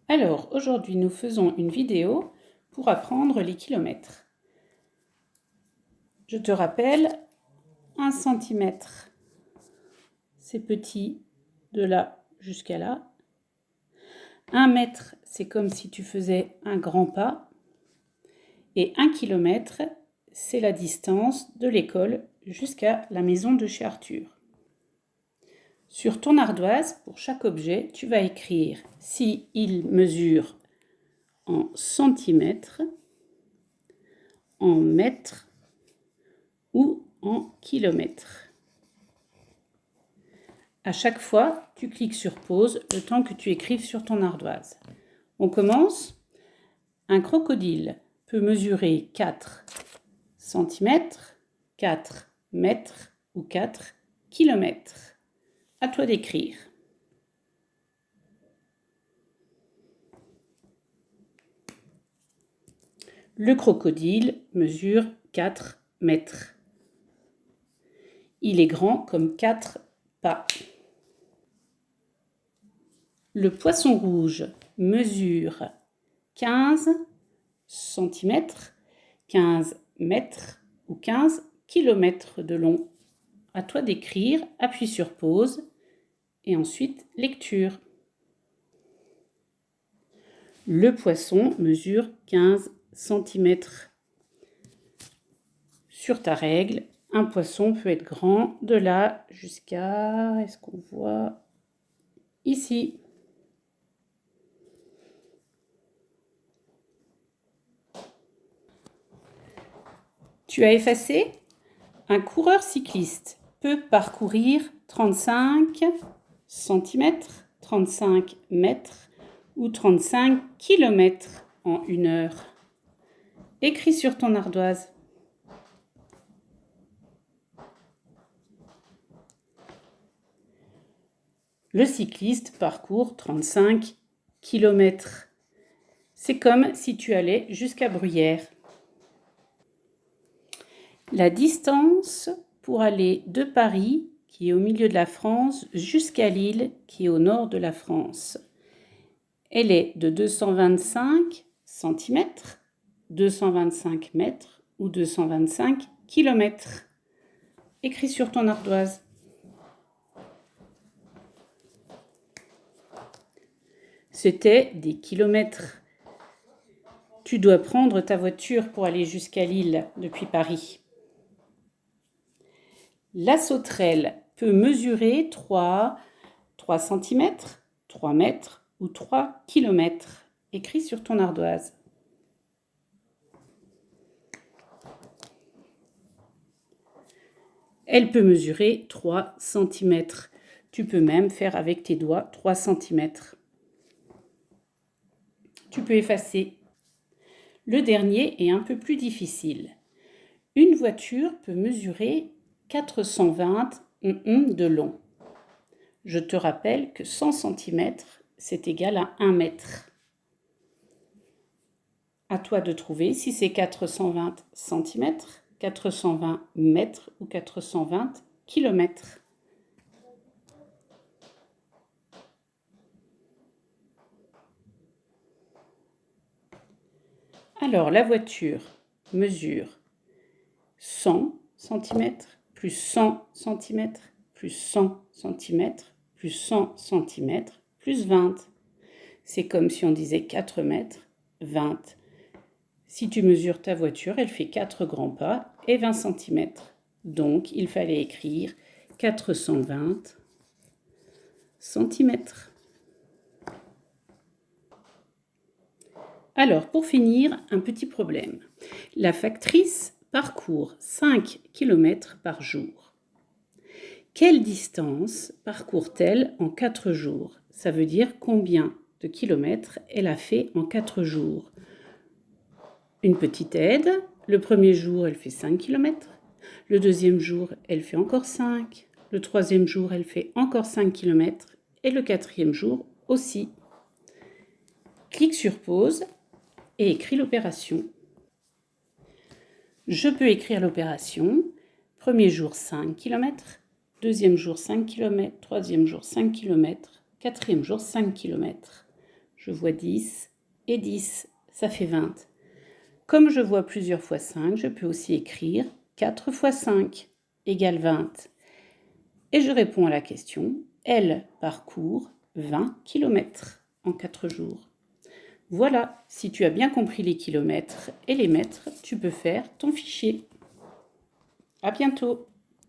Alors, aujourd'hui, nous faisons une vidéo pour apprendre les kilomètres. Je te rappelle, 1 centimètre, c'est petit, de là jusqu'à là. 1 mètre, c'est comme si tu faisais un grand pas. Et 1 kilomètre, c'est la distance de l'école jusqu'à la maison de chez Arthur. Sur ton ardoise, pour chaque objet, tu vas écrire si il mesure en centimètres, en mètres ou en kilomètres. À chaque fois, tu cliques sur pause le temps que tu écrives sur ton ardoise. On commence. Un crocodile peut mesurer 4 cm, 4 mètres ou 4 kilomètres. À toi d'écrire. Le crocodile mesure 4 mètres. Il est grand comme 4 pas. Le poisson rouge mesure 15 cm, 15 mètres ou 15 km de long. À toi d'écrire, appuie sur pause et ensuite lecture. Le poisson mesure 15 cm. Sur ta règle, un poisson peut être grand de là jusqu'à, est-ce qu'on voit ici? Tu as effacé? Un coureur cycliste peut parcourir 35 cm, 35 mètres ou 35 km en 1 heure. Écris sur ton ardoise. Le cycliste parcourt 35 km. C'est comme si tu allais jusqu'à Bruyères. La distance pour aller de Paris, qui est au milieu de la France, jusqu'à Lille, qui est au nord de la France, elle est de 225 cm, 225 mètres ou 225 km. Écris sur ton ardoise. C'était des kilomètres. Tu dois prendre ta voiture pour aller jusqu'à Lille depuis Paris. La sauterelle peut mesurer 3 cm, 3 mètres ou 3 km. Écris sur ton ardoise. Elle peut mesurer 3 cm. Tu peux même faire avec tes doigts 3 cm. Tu peux effacer. Le dernier est un peu plus difficile. Une voiture peut mesurer 420 de long. Je te rappelle que 100 cm, c'est égal à 1 mètre. À toi de trouver si c'est 420 cm, 420 mètres ou 420 km. Alors, la voiture mesure 100 cm, plus 100 cm, plus 100 cm, plus 100 cm, plus 20. C'est comme si on disait 4 mètres, 20. Si tu mesures ta voiture, elle fait 4 grands pas et 20 cm. Donc, il fallait écrire 420 cm. Alors, pour finir, un petit problème. La factrice parcourt 5 km par jour. Quelle distance parcourt-elle en 4 jours? Ça veut dire combien de kilomètres elle a fait en 4 jours. Une petite aide. Le premier jour, elle fait 5 km. Le deuxième jour, elle fait encore 5. Le troisième jour, elle fait encore 5 km. Et le quatrième jour aussi. Clique sur pause et écris l'opération. Je peux écrire l'opération. Premier jour, 5 km. Deuxième jour, 5 km. Troisième jour, 5 km. Quatrième jour, 5 km. je vois 10 et 10, ça fait 20. Comme je vois plusieurs fois 5, je peux aussi écrire 4 fois 5 égale 20. Et je réponds à la question, elle parcourt 20 km en 4 jours. Voilà, si tu as bien compris les kilomètres et les mètres, tu peux faire ton fichier. À bientôt!